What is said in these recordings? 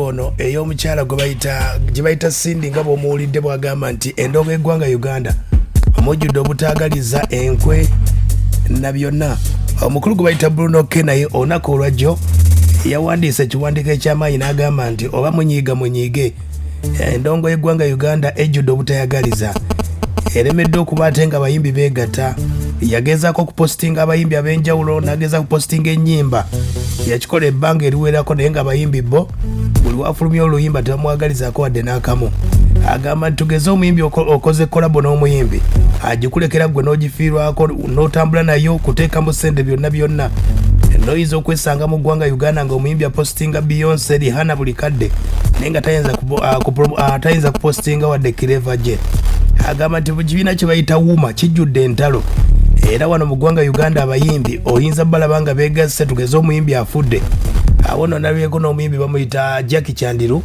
ono ey'omukyala gye bayita Sindi nga bw'omuwulidde bw'agamba nti endongo y'eggwanga Uganda omujjudde obutaagaliza enkwe na byonna. Omukulu gwe bayita Bruno K naye olunaku olwajjo yawandiisa ekiwandiiko eky'amaanyi n'agamba nti oba munyiige endongo y'eggwanga Uganda ejjudde obutayagaliza, eremedde okuba ate nga abayimbi beegatta. Yagezaako okupositinga abayimbi ab'enjawulo, n'ageza kupositinga ennyimba, yakikola ebbanga eriwerako naye nga abayimbi bo buli wafulumya oluyimba tebamwagalizaako wadde n'akamu. Agamba nti tugeze omuyimbi okoze kolabo n'omuyimbi agikulekera gwe n'ogifiirwako n'otambula nayo kuteekamu ssente byonna noyinza okwesanga mu ggwanga Uganda ng'omuyimbi apositinga Beyonce, Rihanna buli kadde naye nga tayinza kupositinga wadde Kireva gye. Agamba nti kibiina kye bayita Wuma kijjudde entalo, era wano mu ggwanga Uganda abayimbi oyinza balaba nga beegasse tugeze omuyimbi afudde. Awo nno nalweko n'omuyimbi bamuyita Jackie Chandiru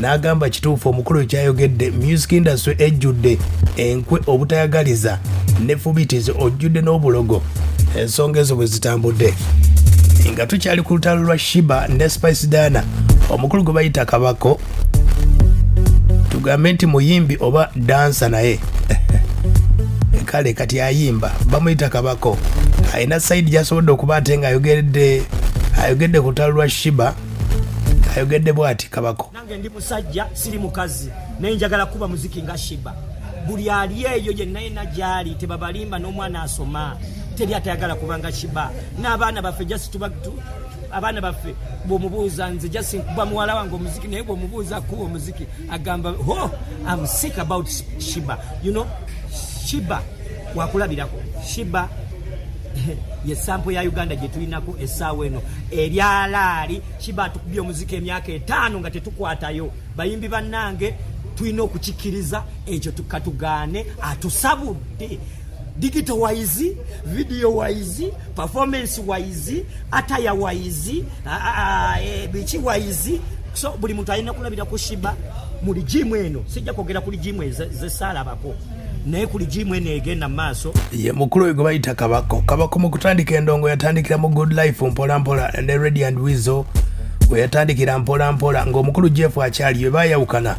n'agamba kituufu omukulu kyayogedde, music industry ejjudde enkwe obutayagaliza ne fubitizi ojjudde n'obulogo, ensonga ezo bwe zitambudde. Nga tukyali ku lutalo lwa Sheebah ne Spice Dana, omukulu gwe bayita Kabako tugambe nti muyimbi oba dansa naye kale kati ayimba bamuyita Kabako. Ayina side gyasobodde okuba ate nga ayogedde ku lutalo lwa Sheebah, ayogedde bw'ati Kabako. Nange ndi musajja siri mukazi naye njagala kuba muziki nga Sheebah. Buli ali eyo yenna yenna gyali tebabalimba n'omwana asoma teri atayagala kubanga Sheebah. N'abaana baffe abaana baffe bw'omubuuza nze jasi kuba muwala wange omuziki naye bw'omubuuza kuba omuziki agamba I'm sick about Sheebah. You know, Sheebah wakulabirako. Sheebah ye sample ya Uganda gye tulinako essaawa eno eryalaali. Sheebah tukubye omuziki emyaka 5 nga tetukwatayo. Bayimbi bannange tulina okukikkiriza ekyo tukatugaane atusabudde digital wise, video wise, performance wise, attire wise, bichi wise. So buli muntu alina kulabira ku Sheebah muli gym eno. Sijja kwogera kuli gym zesala bako naye kuli gym eno egenda maaso. Ye mukulu we gwe bayita Kabako. Kabako mu kutandika endongo yatandikira mu Good Life mpolampola ne Ready and Weasel we yatandikira mpolampola ng'omukulu Jeff akyali we bayawukana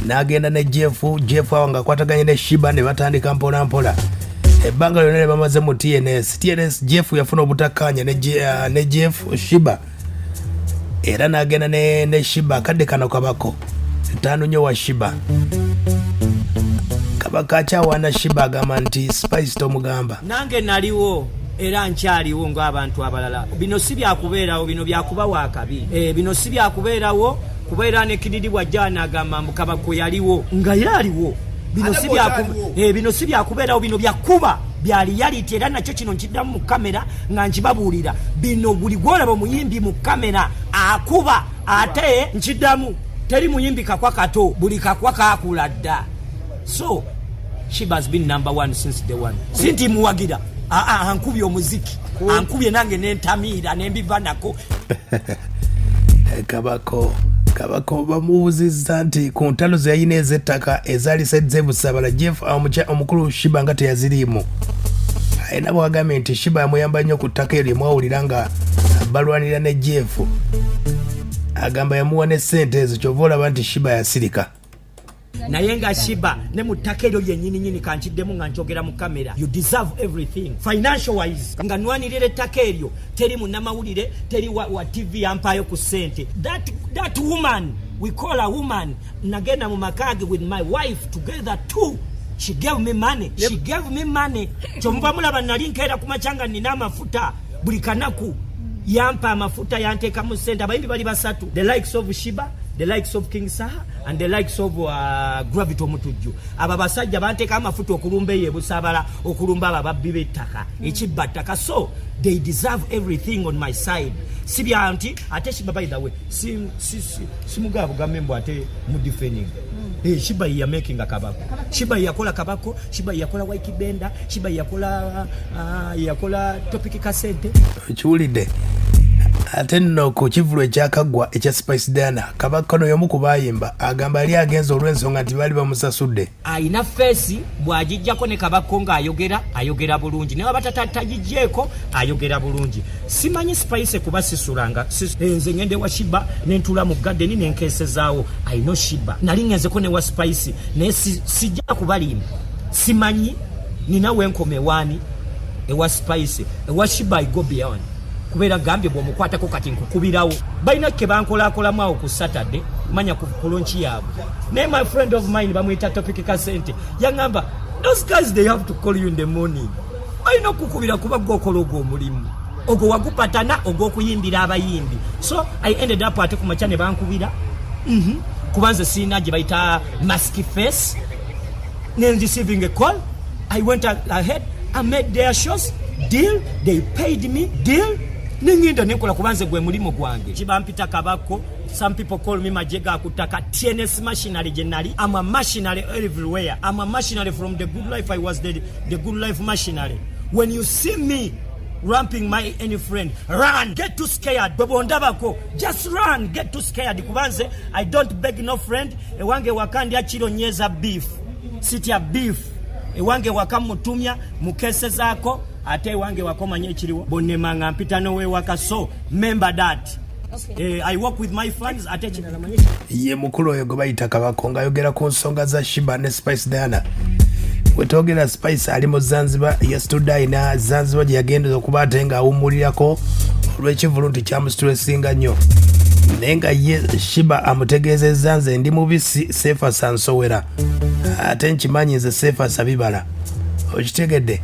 n'agenda ne Jeff awo nga kwataganye ne Sheebah ne batandika mpolampola. Ebbanga lyonna ne bamaze mu TNS Jeff yafuna obutakkaanya ne Jeff Sheebah era n'agenda ne Sheebah kadde kano Kabako ttaano nnyo wa Sheebah. Kabaka akyawaana Sheebah agamba nti Spice tomugamba. Nange naliwo era nkyaliwo ng'abantu abalala. Bino si byakubeerawo, bino byakuba wakabi. Bino si byakubeerawo kubeera ne Kididi wajjana agamba mbu Kabako yaliwo nga yaliwo. Bino si byakubeerawo, bino byakuba byali yaliti era nakyo kino nkiddamu mu kamera nga nkibabuulira. Bino buli gwolaba omuyimbi mu kamera akuba ate nkiddamu teri muyimbi kakwa kato, buli kakwa kaakula dda. So Sheebah has been number one since day one. Sinti muwagira ankubye omuziki ankubye nange nentamiira nembivanako. Kabako bamubuuzizza nti ku ntalo ze yayina ez'ettaka ezaali Sezebusabala Jeff omukulu Sheebah nga teyaziriimu. Ayina bw'agambye nti Sheebah yamuyamba nnyo ku ttaka eryo mwawulira nga balwanira ne Jeff. Agamba yamuwa ne ssente ezo kyova olaba nti Sheebah yasirika. Naye nga Sheebah ne mu ttaka eryo lyennyini kankiddemu nga nkyogera mu kamera. You deserve everything financial wise. Nga nwanirira ettaka eryo teri munnamawulire teri wa TV yampaayo ku ssente. That woman, we call a woman, nagenda mu makage with my wife together too. She gave me money. Yep. She gave me money. Kyomva mulaba nali nkeera ku macanga nina amafuta buli kanaku yampa amafuta yanteeka mu ssente. Abayimbi bali basatu, the likes of Sheebah, the likes of King Saha and the likes of Gravity Omutujju. Aba basajja banteeka amafuta okulumba Busabala, okulumba ababbi b'ettaka ekibba ttaka. So they deserve everything on my side. Sibya anti ate Sheebah by the way simugabo gamembo ate mu defending. Sheebah ya making a Kabako. Sheebah yakola Kabako, Sheebah yakola Waiki Benda, Sheebah yakola topic kasente. Kiwulidde ate nno ku kivulo ekyakaggwa ekya Spice Diana Kabako no y'omu ku baayimba agamba yali agenza olw'ensonga nti baali bamusasudde. Ayina feesi bw'agijjako ne Kabako ng'ayogera bulungi ne waba tagigyeko ayogera bulungi. Simanyi Spice kuba sisulanga nze ngende wa Sheebah ne ntula mu garden ne nkeesezaawo I know Sheebah nali ngenzeko ne wa Spice naye sijja kubalimba simanyi nina wenkome wani ewa Spice ewa Sheebah I go beyond kubeera gambye bw'omukwatako kati nkukubirawo balina ke bankolakolamu awo ku Saturday manya ku kulonchi yaabwe naye my friend of mine bamuyita Topic Kasente yangamba those guys they have to call you in the morning balina okukubira kuba gwokola ogwo omulimu ogwo wagupatana ogw'okuyimbira abayimbi so I ended up ate ku makya ne bankubira kubanze siina gye bayita mask face ne receiving a call I went ahead I made their shows deal they paid me deal ninginda nekola kubanze gwe mulimo gwange kibampita Kabako. Some people call me Majega Kutaka TNS machinery generally. I'm a machinery everywhere. I'm a machinery from the good life. I was the good life machinery. When you see me ramping my any friend, run, get too scared. Babondabako, just run, get too scared. Kubanze, I don't beg no friend. Ewange wakandi achiro nyeza beef. City ya beef. Ewange wakamutumia mukese zako. Ate wange wakoma nyechiriwo bonemanga mpita nowe wakaso remember that okay. I work with my friends ate china namanyisa ye mukulu oyo gobayita Kabako ngayogera ku nsonga za Sheebah ne Spice Diana wetogera Spice ali mu Zanzibar yesterday na Zanzibar gye yagendeza okuba ate nga awummulirako olw'ekivulu nti kyamusitressinga nnyo naye nga ye Sheebah amutegeezezza nze ndi mubisi Sefa Sansowera ate nkimanyi nze Sefa Sabibala okitegedde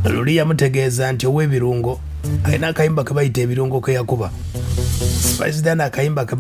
luli yamutegeeza nti ow'ebirungo alina akayimba ke bayita ebirungo ke yakuba Spice Diana akayimba ke